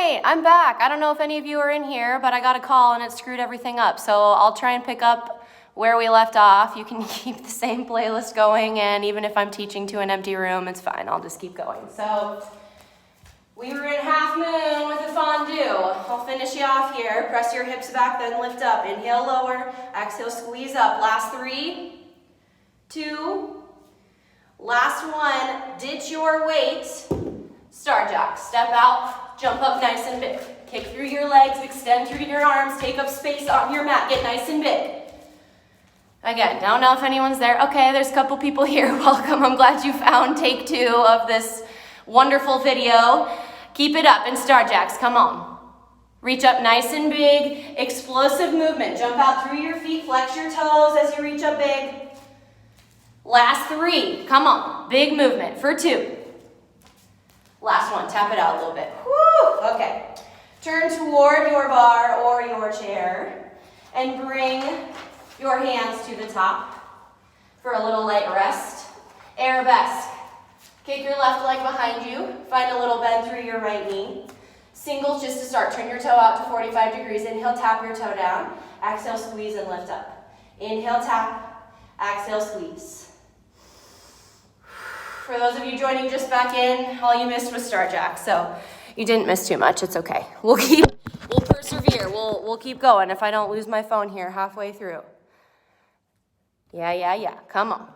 right, I'm back. I don't know if any of you are in here, but I got a call and it screwed everything up. So I'll try and pick up where we left off. You can keep the same playlist going, and even if I'm teaching to an empty room, it's fine. I'll just keep going. So we were in half moon with a fondue. I'll finish you off here. Press your hips back, then lift up. Inhale, lower. Exhale, squeeze up. Last 3, 2, last 1. Ditch your weight. Star jack. Step out, jump up nice and big. Kick through your legs, extend through your arms, take up space on your mat, get nice and big. Again, don't know if anyone's there. Okay, there's a couple people here. Welcome. I'm glad you found take 2 of this wonderful video. Keep it up in star jacks. Come on. Reach up nice and big. Explosive movement. Jump out through your feet. Flex your toes as you reach up big. Last 3. Come on. Big movement for 2. Last 1. Tap it out a little bit. Woo! Okay. Turn toward your bar or your chair and bring your hands to the top for a little light rest. Arabesque. Kick your left leg behind you. Find a little bend through your right knee. Singles just to start. Turn your toe out to 45 degrees. Inhale, tap your toe down. Exhale, squeeze and lift up. Inhale, tap. Exhale, squeeze. For those of you joining just back in, all you missed was star jack, so you didn't miss too much. It's okay. We'll persevere. We'll keep going if I don't lose my phone here halfway through. Yeah. Come on.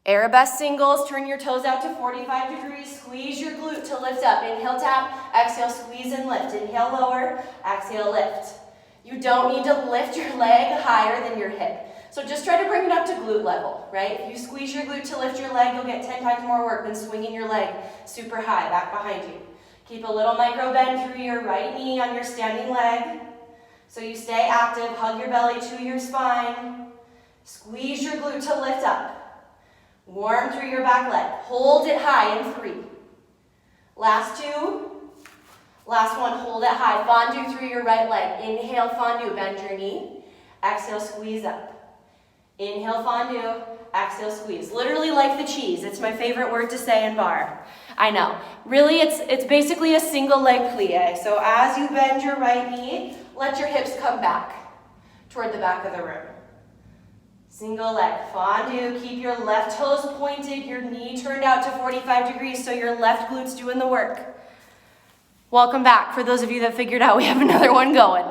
Arabesque singles. Turn your toes out to 45 degrees. Squeeze your glute to lift up. Inhale, tap. Exhale, squeeze and lift. Inhale, lower. Exhale, lift. You don't need to lift your leg higher than your hip. So just try to bring it up to glute level, right? If you squeeze your glute to lift your leg, you'll get 10 times more work than swinging your leg super high back behind you. Keep a little micro bend through your right knee on your standing leg. So you stay active. Hug your belly to your spine. Squeeze your glute to lift up. Warm through your back leg. Hold it high in 3. Last 2. Last 1, hold it high. Fondue through your right leg. Inhale, fondue, bend your knee. Exhale, squeeze up. Inhale, fondue. Exhale, squeeze. Literally like the cheese. It's my favorite word to say in barre. I know. Really, it's basically a single leg plie. So as you bend your right knee, let your hips come back toward the back of the room. Single leg, fondue. Keep your left toes pointed, your knee turned out to 45 degrees so your left glute's doing the work. Welcome back. For those of you that figured out we have another one going.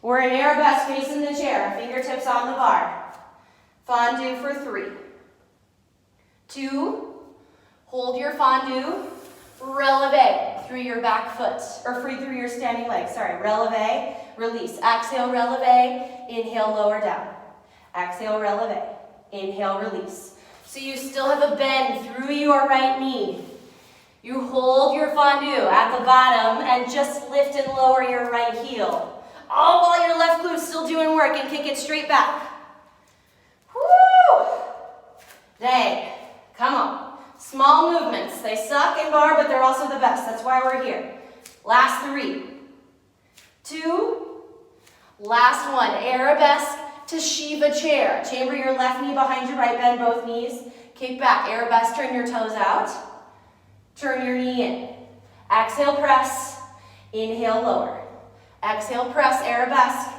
We're in arabesque facing the chair, fingertips on the bar. Fondue for 3. 2. Hold your fondue. Releve through your back foot, or through your standing leg. Sorry, releve, release. Exhale, releve. Inhale, lower down. Exhale, releve. Inhale, release. So you still have a bend through your right knee. You hold your fondue at the bottom and just lift and lower your right heel. All while your left glute's still doing work, and kick it straight back. Woo! Dang. Come on. Small movements. They suck in barre, but they're also the best. That's why we're here. Last 3. 2. Last 1. Arabesque to Shiva chair. Chamber your left knee behind your right, bend both knees. Kick back. Arabesque, turn your toes out. Turn your knee in. Exhale, press. Inhale, lower. Exhale, press, arabesque.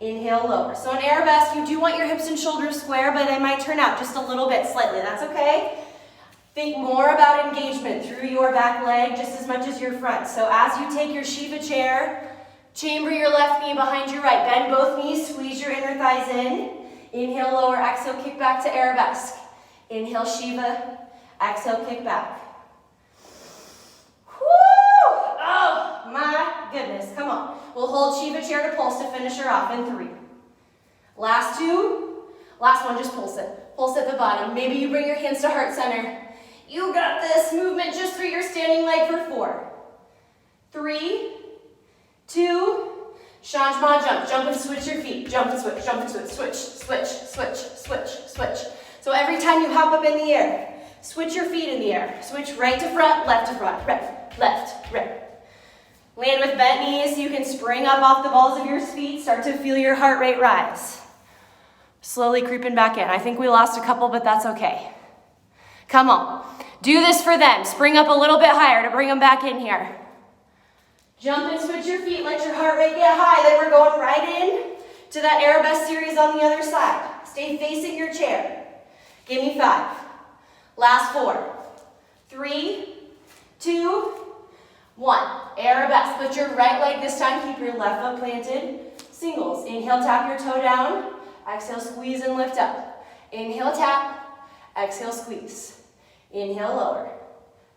Inhale, lower. So in arabesque, you do want your hips and shoulders square, but they might turn out just a little bit slightly. That's okay. Think more about engagement through your back leg just as much as your front. So as you take your Shiva chair, chamber your left knee behind your right. Bend both knees, squeeze your inner thighs in. Inhale, lower, exhale, kick back to arabesque. Inhale, Shiva. Exhale, kick back. Oh my goodness, come on. We'll hold Shiva chair to pulse to finish her off in 3. Last 2. Last 1, just pulse it. Pulse at the bottom. Maybe you bring your hands to heart center. You got this. Movement just through your standing leg for 4. 3, 2, changement jump. Jump and switch your feet. Jump and switch, switch, switch, switch, switch, switch. So every time you hop up in the air, switch your feet in the air. Switch right to front, left to front, right, left, right. Land with bent knees. You can spring up off the balls of your feet. Start to feel your heart rate rise. Slowly creeping back in. I think we lost a couple, but that's okay. Come on. Do this for them. Spring up a little bit higher to bring them back in here. Jump and switch your feet, let your heart rate get high. Then we're going right in to that Arabesque series on the other side. Stay facing your chair. Give me 5. Last 4. 3, 2, 1. Arabesque. Put your right leg this time. Keep your left foot planted. Singles. Inhale, tap your toe down. Exhale, squeeze and lift up. Inhale, tap. Exhale, squeeze. Inhale, lower.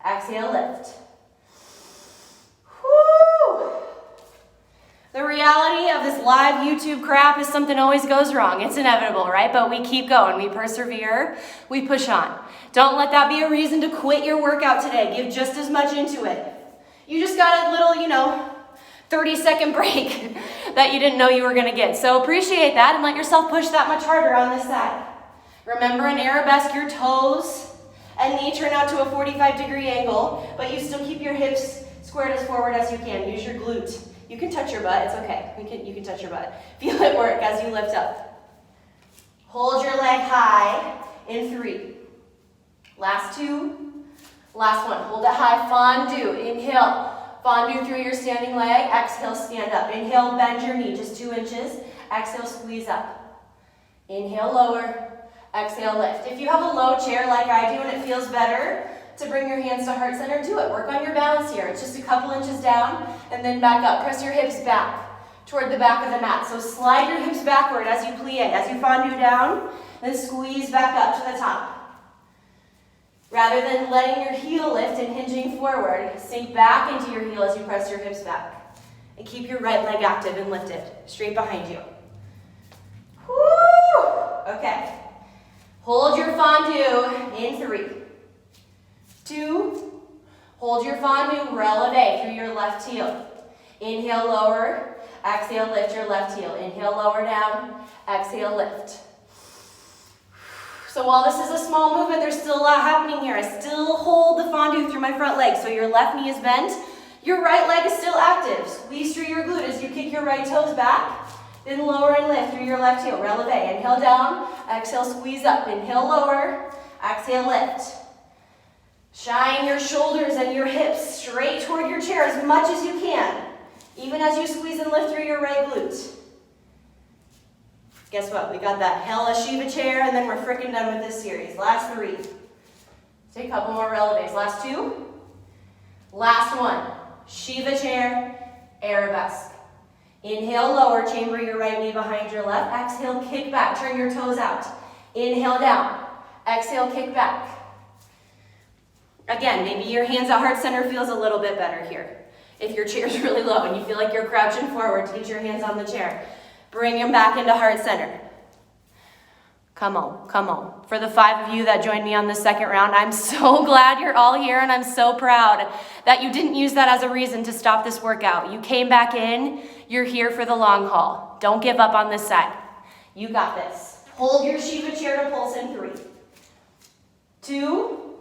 Exhale, lift. Woo! The reality of this live YouTube crap is something always goes wrong. It's inevitable, right? But we keep going. We persevere. We push on. Don't let that be a reason to quit your workout today. Give just as much into it. You just got a little, 30-second break that you didn't know you were going to get. So appreciate that and let yourself push that much harder on this side. Remember, in Arabesque, your toes and knee turn out to a 45-degree angle, but you still keep your hips squared as forward as you can. Use your glute. You can touch your butt. It's okay. You can touch your butt. Feel it work as you lift up. Hold your leg high in 3. Last 2. Last 1. Hold it high. Fondue. Inhale. Fondue through your standing leg. Exhale, stand up. Inhale, bend your knee just 2 inches. Exhale, squeeze up. Inhale, lower. Exhale, lift. If you have a low chair like I do and it feels better to bring your hands to heart center, do it. Work on your balance here. It's just a couple inches down and then back up. Press your hips back toward the back of the mat. So slide your hips backward as you plie, as you fondue down, and squeeze back up to the top. Rather than letting your heel lift and hinging forward, sink back into your heel as you press your hips back. And keep your right leg active and lifted, straight behind you. Woo! Okay. Hold your fondue in 3, 2, hold your fondue, releve through your left heel. Inhale, lower, exhale, lift your left heel. Inhale, lower down, exhale, lift. So while this is a small movement, there's still a lot happening here. I still hold the fondue through my front leg, so your left knee is bent, your right leg is still active. Squeeze through your glute as you kick your right toes back. Then lower and lift through your left heel. Releve. Inhale down. Exhale, squeeze up. Inhale, lower. Exhale, lift. Shine your shoulders and your hips straight toward your chair as much as you can, even as you squeeze and lift through your right glute. Guess what? We got that hella Shiva chair, and then we're freaking done with this series. Last 3. Take a couple more releves. Last 2. Last 1. Shiva chair, Arabesque. Inhale, lower, chamber your right knee behind your left. Exhale, kick back, turn your toes out. Inhale, down. Exhale, kick back. Again, maybe your hands at heart center feels a little bit better here. If your chair's really low and you feel like you're crouching forward, get your hands on the chair. Bring them back into heart center. Come on, come on. For the 5 of you that joined me on the second round, I'm so glad you're all here, and I'm so proud that you didn't use that as a reason to stop this workout. You came back in, you're here for the long haul. Don't give up on this side. You got this. Hold your Shiva chair to pulse in 3, 2,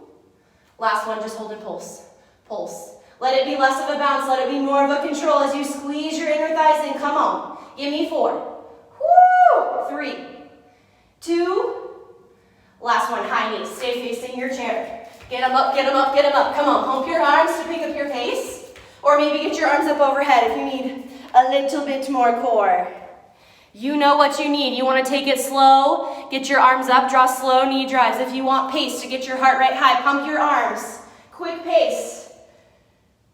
last one, just hold and pulse. Pulse. Let it be less of a bounce, let it be more of a control as you squeeze your inner thighs in. Come on. Give me 4. Woo! 3, 2, last one, high knees. Stay facing your chair. Get them up, get them up, get them up. Come on, hump your arms to pick up your pace. Or maybe get your arms up overhead if you need a little bit more core. You know what you need. You want to take it slow, get your arms up, draw slow knee drives. If you want pace to get your heart rate high, pump your arms. Quick pace.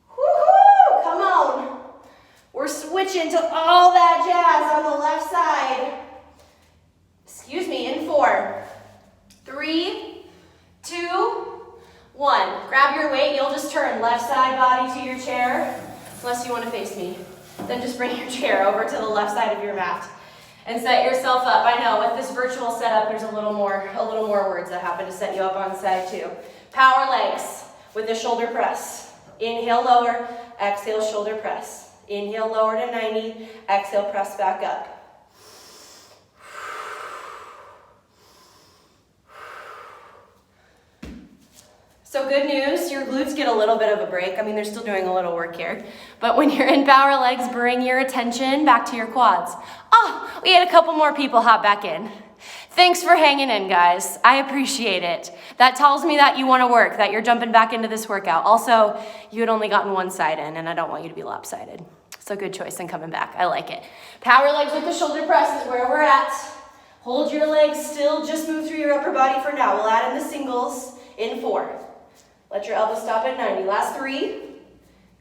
Woo-hoo! Come on. We're switching to all that jazz on the left side. Excuse me, in 4, 3, 2, 1. Grab your weight, you'll just turn left side body to your chair, unless you want to face me. Then just bring your chair over to the left side of your mat and set yourself up. I know with this virtual setup, there's a little more words that happen to set you up on the side too. Power legs with the shoulder press. Inhale, lower, exhale, shoulder press. Inhale, lower to 90, exhale, press back up. So good news, your glutes get a little bit of a break. I mean, they're still doing a little work here. But when you're in power legs, bring your attention back to your quads. Oh, we had a couple more people hop back in. Thanks for hanging in, guys. I appreciate it. That tells me that you want to work, that you're jumping back into this workout. Also, you had only gotten one side in, and I don't want you to be lopsided. So good choice in coming back. I like it. Power legs with the shoulder press is where we're at. Hold your legs still. Just move through your upper body for now. We'll add in the singles in 4. Let your elbows stop at 90. Last 3,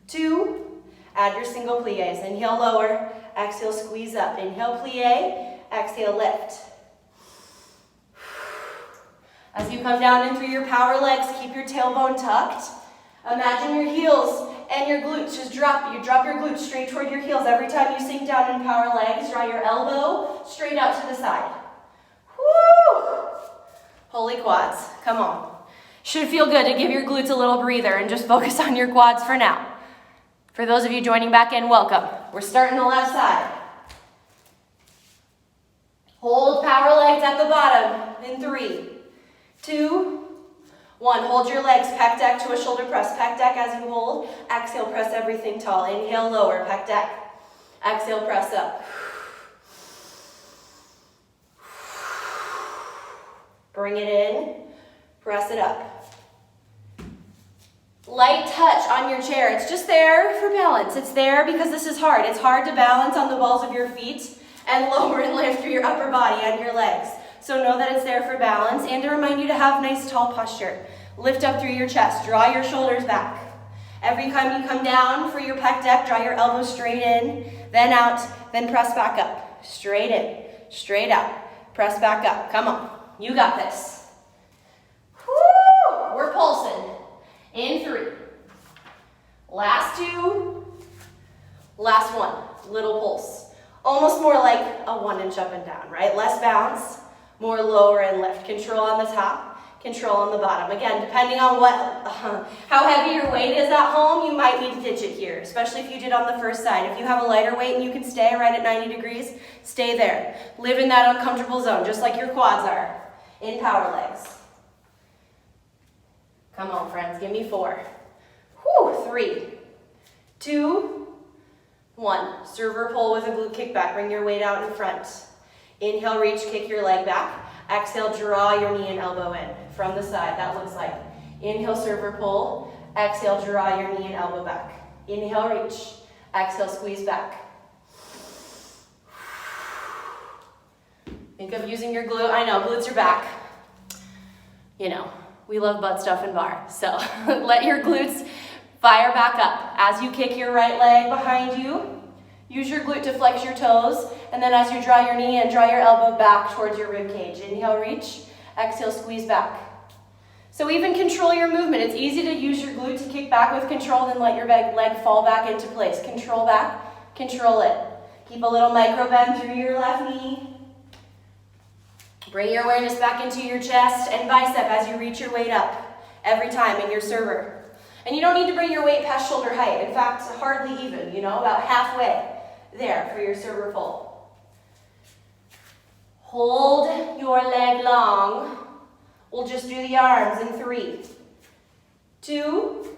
2, add your single pliés. Inhale, lower. Exhale, squeeze up. Inhale, plie. Exhale, lift. As you come down in through your power legs, keep your tailbone tucked. Imagine your heels and your glutes just drop. You drop your glutes straight toward your heels. Every time you sink down in power legs, draw your elbow straight out to the side. Woo! Holy quads. Come on. Should feel good to give your glutes a little breather and just focus on your quads for now. For those of you joining back in, welcome. We're starting the left side. Hold power legs at the bottom in 3, 2, 1. Hold your legs, pec deck to a shoulder press. Pec deck as you hold. Exhale, press everything tall. Inhale, lower, pec deck. Exhale, press up. Bring it in, press it up. Light touch on your chair. It's just there for balance. It's there because this is hard. It's hard to balance on the balls of your feet and lower and lift through your upper body and your legs. So know that it's there for balance and to remind you to have nice tall posture. Lift up through your chest. Draw your shoulders back. Every time you come down for your pec deck, draw your elbows straight in, then out, then press back up. Straight in, straight out. Press back up. Come on. You got this. Woo! We're pulsing. In 3. Last 2. Last 1. Little pulse. Almost more like a 1-inch up and down, right? Less bounce, more lower and lift. Control on the top, control on the bottom. Again, depending on how heavy your weight is at home, you might need to ditch it here, especially if you did on the first side. If you have a lighter weight and you can stay right at 90 degrees, stay there. Live in that uncomfortable zone, just like your quads are in power legs. Come on, friends, give me 4. 3, 2, 1. Server pull with a glute kickback. Bring your weight out in front. Inhale, reach, kick your leg back. Exhale, draw your knee and elbow in from the side. That looks like inhale, server pull. Exhale, draw your knee and elbow back. Inhale, reach. Exhale, squeeze back. Think of using your glute. I know, glutes are back. You know, we love butt stuff in bar. So let your glutes fire back up. As you kick your right leg behind you, use your glute to flex your toes. And then as you draw your knee and draw your elbow back towards your rib cage. Inhale, reach. Exhale, squeeze back. So even control your movement. It's easy to use your glute to kick back with control, then let your leg fall back into place. Control back, control it. Keep a little micro bend through your left knee. Bring your awareness back into your chest and bicep as you reach your weight up every time in your server. And you don't need to bring your weight past shoulder height. In fact, hardly even, about halfway there for your server pull. Hold your leg long. We'll just do the arms in 3, 2,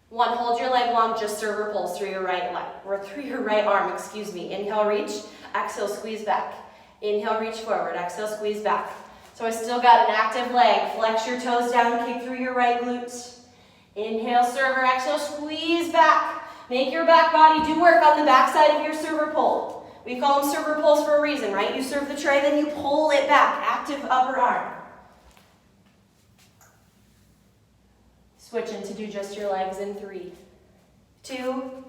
1. Hold your leg long, just server pulls through your right leg, or through your right arm, Inhale, reach. Exhale, squeeze back. Inhale, reach forward. Exhale, squeeze back. So I still got an active leg. Flex your toes down, kick through your right glute. Inhale, server. Exhale, squeeze back. Make your back body do work on the back side of your server pull. We call them server pulls for a reason, right? You serve the tray, then you pull it back. Active upper arm. Switching to do just your legs in 3, 2.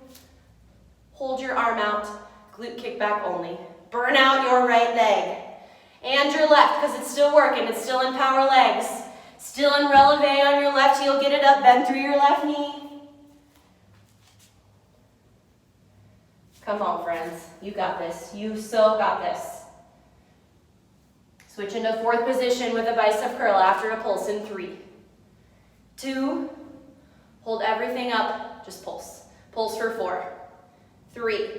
Hold your arm out. Glute kick back only. Burn out your right leg and your left because it's still working. It's still in power legs. Still in releve on your left heel. Get it up. Bend through your left knee. Come on, friends. You got this. You so got this. Switch into 4th position with a bicep curl after a pulse in 3, 2. Hold everything up. Just pulse. Pulse for 4, 3,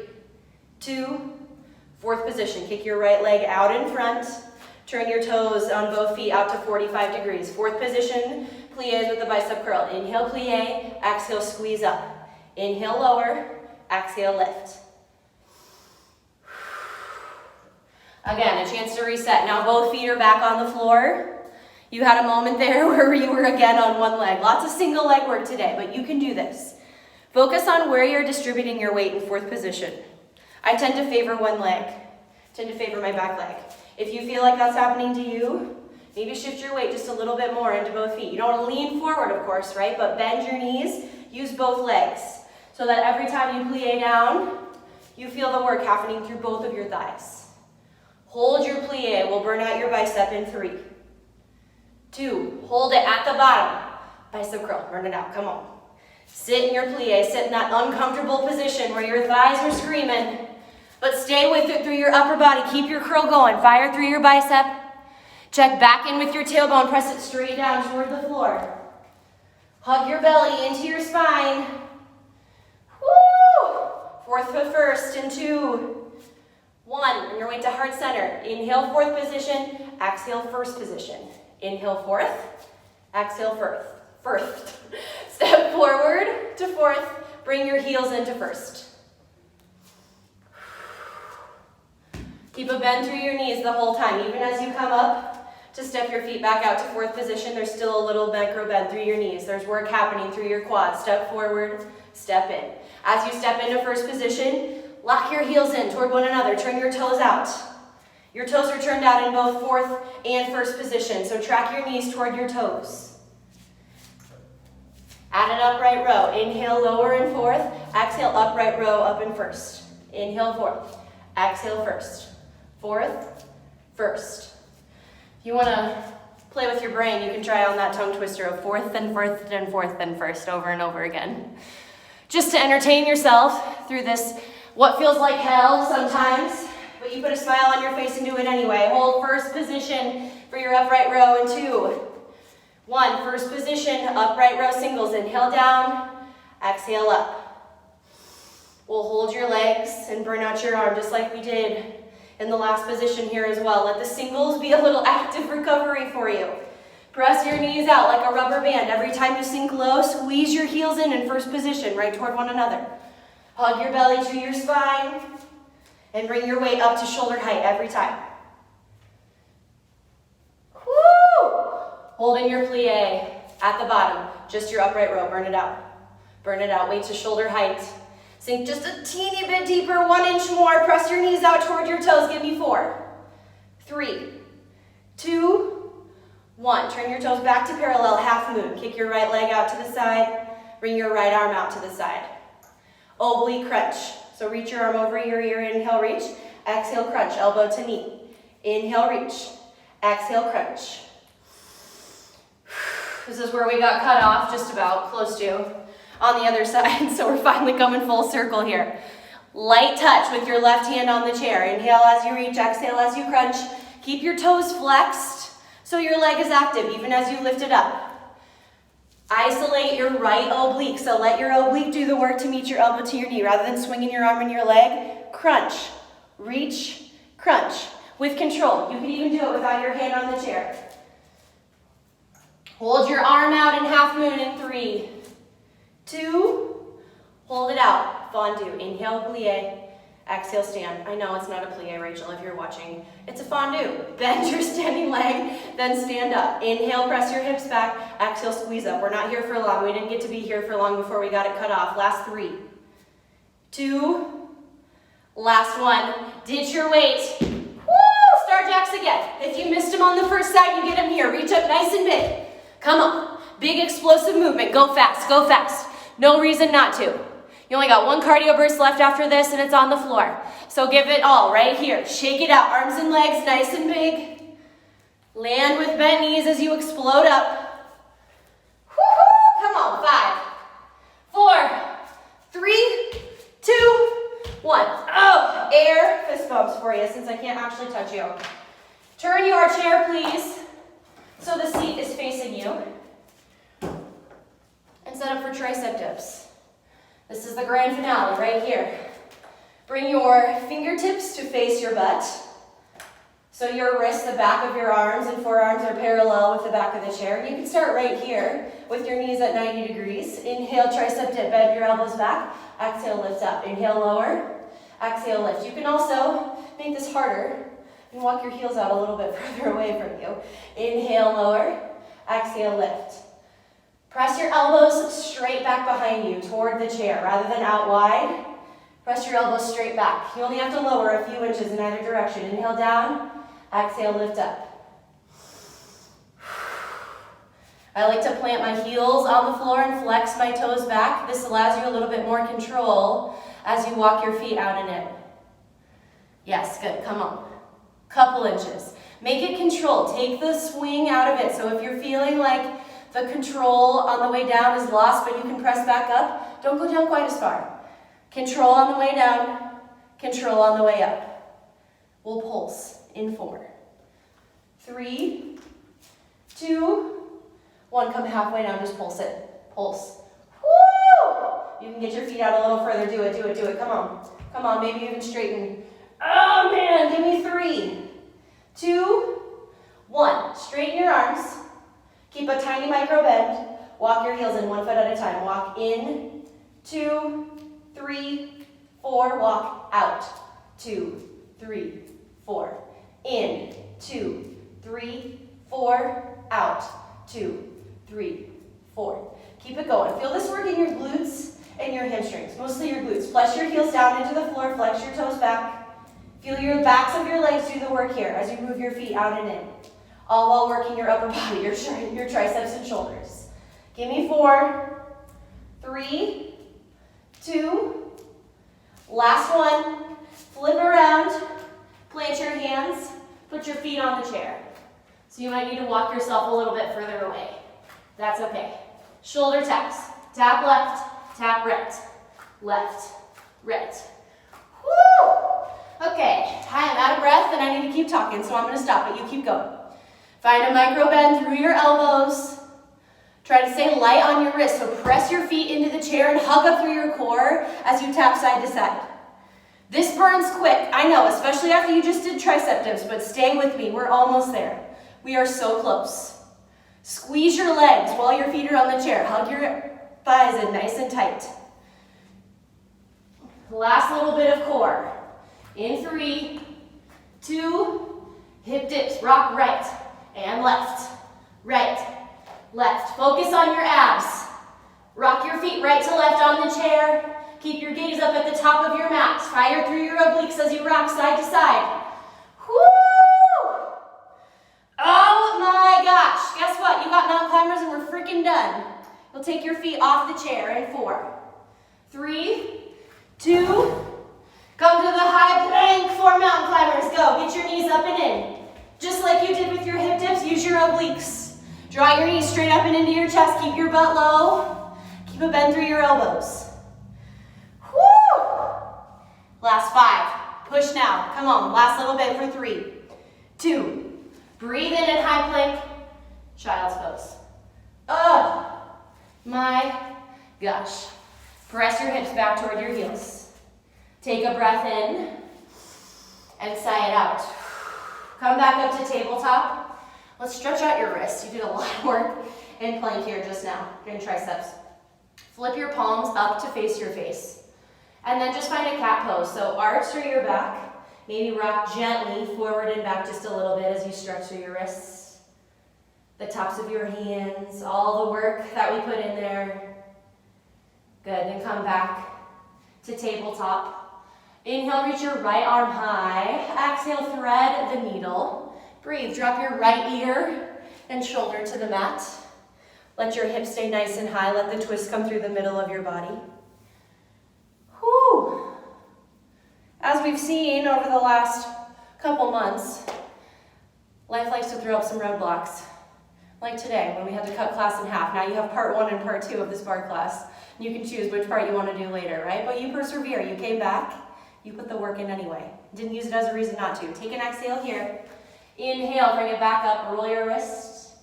2. 4th position, kick your right leg out in front. Turn your toes on both feet out to 45 degrees. 4th position, pliés with the bicep curl. Inhale, plie. Exhale, squeeze up. Inhale, lower. Exhale, lift. Again, a chance to reset. Now both feet are back on the floor. You had a moment there where you were again on one leg. Lots of single leg work today, but you can do this. Focus on where you're distributing your weight in fourth position. I tend to favor one leg, tend to favor my back leg. If you feel like that's happening to you, maybe shift your weight just a little bit more into both feet. You don't want to lean forward, of course, right? But bend your knees, use both legs, so that every time you plie down, you feel the work happening through both of your thighs. Hold your plie, we'll burn out your bicep in 3, 2, hold it at the bottom. Bicep curl, burn it out, come on. Sit in your plie, sit in that uncomfortable position where your thighs are screaming, but stay with it through your upper body. Keep your curl going, fire through your bicep. Check back in with your tailbone, press it straight down toward the floor. Hug your belly into your spine. Woo! Fourth foot first in 2, 1. Bring your weight to heart center. Inhale, fourth position. Exhale, first position. Inhale, fourth. Exhale, first. Step forward to fourth. Bring your heels into first. Keep a bend through your knees the whole time. Even as you come up to step your feet back out to fourth position, there's still a little micro bend through your knees. There's work happening through your quads. Step forward, step in. As you step into first position, lock your heels in toward one another. Turn your toes out. Your toes are turned out in both fourth and first position, so track your knees toward your toes. Add an upright row. Inhale, lower in fourth. Exhale, upright row up in first. Inhale, fourth. Exhale, first. Fourth, first. If you want to play with your brain, you can try on that tongue twister of fourth and fourth and fourth and first over and over again. Just to entertain yourself through this, what feels like hell sometimes, but you put a smile on your face and do it anyway. Hold first position for your upright row in 2, 1. First position, upright row singles. Inhale down, exhale up. We'll hold your legs and burn out your arm just like we did in the last position here as well. Let the singles be a little active recovery for you. Press your knees out like a rubber band. Every time you sink low, squeeze your heels in first position, right toward one another. Hug your belly to your spine and bring your weight up to shoulder height every time. Woo! Holding your plie at the bottom, just your upright row. Burn it out. Burn it out. Weight to shoulder height. Sink just a teeny bit deeper, 1 inch more. Press your knees out toward your toes. Give me 4, 3, 2, 1. Turn your toes back to parallel, half moon. Kick your right leg out to the side. Bring your right arm out to the side. Oblique crunch. So reach your arm over your ear. Inhale, reach. Exhale, crunch. Elbow to knee. Inhale, reach. Exhale, crunch. This is where we got cut off, just about, close to, on the other side. So we're finally coming full circle here. Light touch with your left hand on the chair. Inhale as you reach, exhale as you crunch. Keep your toes flexed so your leg is active, even as you lift it up. Isolate your right oblique. So let your oblique do the work to meet your elbow to your knee. Rather than swinging your arm and your leg, crunch, reach, crunch. With control. You can even do it without your hand on the chair. Hold your arm out in half moon in 3, 2, hold it out, fondue. Inhale, plie, exhale, stand. I know it's not a plie, Rachel, if you're watching. It's a fondue. Bend your standing leg, then stand up. Inhale, press your hips back. Exhale, squeeze up. We're not here for long. We didn't get to be here for long before we got it cut off. Last 3, 2, last 1. Ditch your weight. Woo! Star jacks again. If you missed them on the first side, you get them here. Reach up nice and big. Come on. Big explosive movement. Go fast. Go fast. No reason not to. You only got 1 cardio burst left after this, and it's on the floor. So give it all right here. Shake it out. Arms and legs nice and big. Land with bent knees as you explode up. Woo-hoo! Come on. 5, 4, 3, 2, 1. Oh, air fist bumps for you since I can't actually touch you. Turn your chair, please, so the seat is facing you. And set up for tricep dips. This is the grand finale right here. Bring your fingertips to face your butt. So your wrists, the back of your arms and forearms are parallel with the back of the chair. You can start right here with your knees at 90 degrees. Inhale, tricep dip, bend your elbows back. Exhale, lift up. Inhale, lower. Exhale, lift. You can also make this harder And walk your heels out a little bit further away from you. Inhale, lower. Exhale, lift. Press your elbows straight back behind you toward the chair rather than out wide. Press your elbows straight back. You only have to lower a few inches in either direction. Inhale down. Exhale, lift up. I like to plant my heels on the floor and flex my toes back. This allows you a little bit more control as you walk your feet out and in. Yes, good, come on. Couple inches. Make it controlled. Take the swing out of it. So if you're feeling like the control on the way down is lost, but you can press back up, don't go down quite as far. Control on the way down, control on the way up. We'll pulse in 4, 3, 2, 1. Come halfway down, just pulse it. Pulse. Woo! You can get your feet out a little further. Do it, do it, do it. Come on. Come on, maybe even straighten. Oh man, give me 3, 2, 1. Straighten your arms. Keep a tiny micro bend. Walk your heels in 1 foot at a time. Walk in, 2, 3, 4. Walk out. 2, 3, 4. In, 2, 3, 4. Out. 2, 3, 4. Keep it going. Feel this work in your glutes and your hamstrings. Mostly your glutes. Flex your heels down into the floor. Flex your toes back. Feel your backs of your legs do the work here as you move your feet out and in. All while working your upper body, your triceps and shoulders. Give me 4, 3, 2. Last one. Flip around. Plant your hands. Put your feet on the chair. So you might need to walk yourself a little bit further away. That's okay. Shoulder taps. Tap left, tap right. Left, right. Woo! Okay, I am out of breath and I need to keep talking, so I'm going to stop, but you keep going. Find a micro bend through your elbows. Try to stay light on your wrists, so press your feet into the chair and hug up through your core as you tap side to side. This burns quick, I know, especially after you just did tricep dips, but stay with me, we're almost there. We are so close. Squeeze your legs while your feet are on the chair. Hug your thighs in nice and tight. Last little bit of core. In 3, 2, hip dips. Rock right and left. Right, left. Focus on your abs. Rock your feet right to left on the chair. Keep your gaze up at the top of your mat. Fire through your obliques as you rock side to side. Woo! Oh my gosh, guess what? You got mountain climbers and we're freaking done. You'll take your feet off the chair in 4, 3, 2, come to the high plank for mountain climbers. Go, get your knees up and in. Just like you did with your hip dips, use your obliques. Draw your knees straight up and into your chest. Keep your butt low. Keep a bend through your elbows. Woo! Last 5. Push now. Come on, last little bit for 3, 2. Breathe in high plank, child's pose. Oh my gosh. Press your hips back toward your heels. Take a breath in and sigh it out. Come back up to tabletop. Let's stretch out your wrists. You did a lot of work in plank here just now, in triceps. Flip your palms up to face your face. And then just find a cat pose. So arch through your back. Maybe rock gently forward and back just a little bit as you stretch through your wrists. The tops of your hands, all the work that we put in there. Good, then come back to tabletop. Inhale, reach your right arm high. Exhale, thread the needle. Breathe, drop your right ear and shoulder to the mat. Let your hips stay nice and high. Let the twist come through the middle of your body. Whew. As we've seen over the last couple months, life likes to throw up some roadblocks. Like today, when we had to cut class in half. Now you have part 1 and part 2 of this bar class. You can choose which part you want to do later, right? But you persevere, you came back, you put the work in anyway. Didn't use it as a reason not to. Take an exhale here. Inhale, bring it back up, roll your wrists.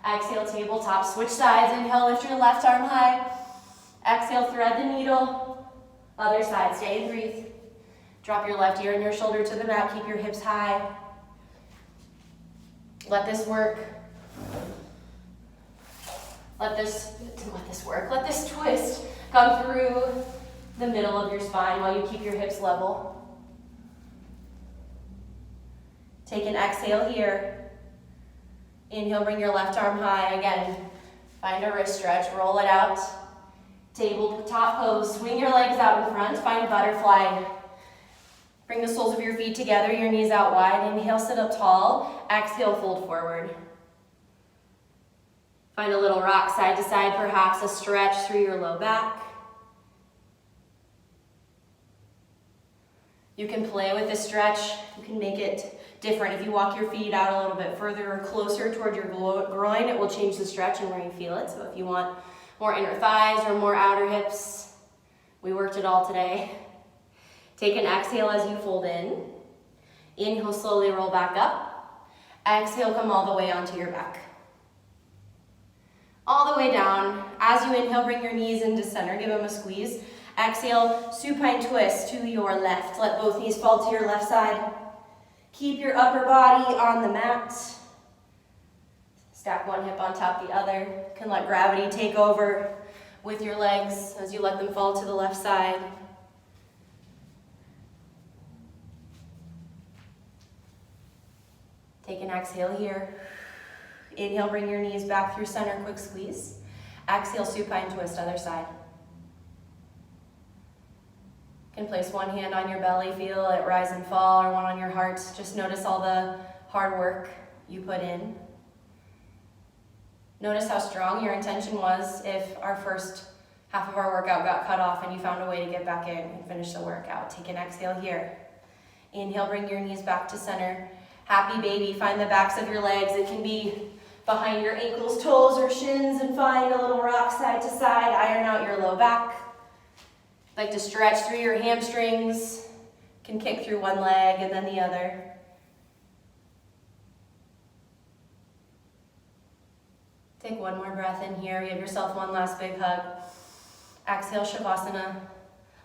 Exhale, tabletop, switch sides. Inhale, lift your left arm high. Exhale, thread the needle. Other side, stay and breathe. Drop your left ear and your shoulder to the mat. Keep your hips high. Let this work. Let this twist come through the middle of your spine while you keep your hips level. Take an exhale here. Inhale, bring your left arm high. Again, find a wrist stretch, roll it out. Tabletop pose, swing your legs out in front, find butterfly. Bring the soles of your feet together, your knees out wide. Inhale, sit up tall. Exhale, fold forward. Find a little rock side to side, perhaps a stretch through your low back. You can play with the stretch. You can make it different. If you walk your feet out a little bit further or closer toward your groin, it will change the stretch and where you feel it. So if you want more inner thighs or more outer hips, we worked it all today. Take an exhale as you fold in. Inhale, slowly roll back up. Exhale, come all the way onto your back. All the way down. As you inhale, bring your knees into center. Give them a squeeze. Exhale, supine twist to your left. Let both knees fall to your left side. Keep your upper body on the mat. Stack one hip on top of the other. You can let gravity take over with your legs as you let them fall to the left side. Take an exhale here. Inhale, bring your knees back through center, quick squeeze. Exhale, supine twist, other side. You can place one hand on your belly, feel it rise and fall, or one on your heart. Just notice all the hard work you put in. Notice how strong your intention was if our first half of our workout got cut off and you found a way to get back in and finish the workout. Take an exhale here. Inhale, bring your knees back to center. Happy baby, find the backs of your legs. It can be behind your ankles, toes, or shins, and find a little rock side to side. Iron out your low back. Like to stretch through your hamstrings. Can kick through one leg and then the other. Take one more breath in here. Give yourself one last big hug. Exhale, Shavasana.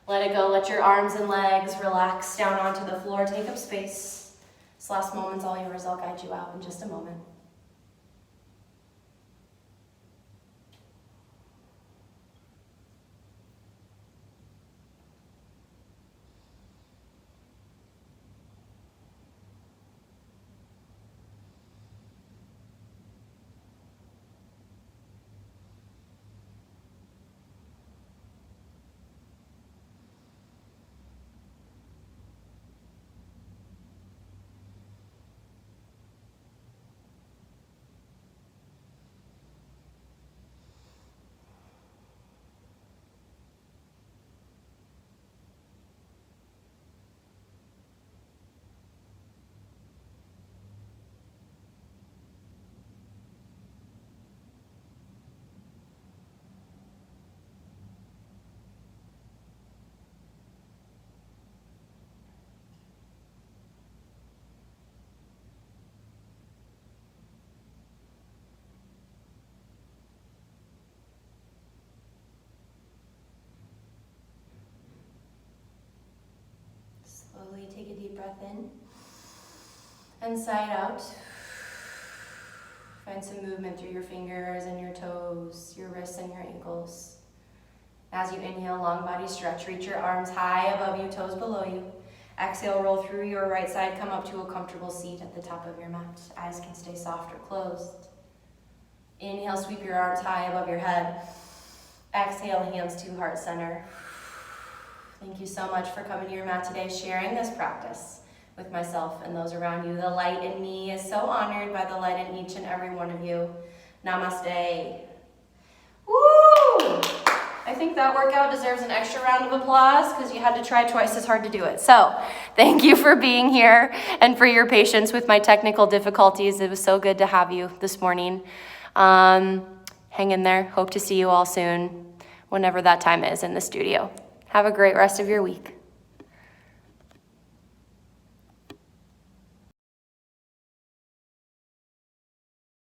Let it go. Let your arms and legs relax down onto the floor. Take up space. This last moment's all yours. I'll guide you out in just a moment. Slowly take a deep breath in and sigh it out. Find some movement through your fingers and your toes, your wrists and your ankles. As you inhale, long body stretch. Reach your arms high above you, toes below you. Exhale, roll through your right side. Come up to a comfortable seat at the top of your mat. Eyes can stay soft or closed. Inhale, sweep your arms high above your head. Exhale, hands to heart center. Thank you so much for coming to your mat today, sharing this practice with myself and those around you. The light in me is so honored by the light in each and every one of you. Namaste. Woo! I think that workout deserves an extra round of applause because you had to try twice as hard to do it. So thank you for being here and for your patience with my technical difficulties. It was so good to have you this morning. Hang in there. Hope to see you all soon, whenever that time is in the studio. Have a great rest of your week.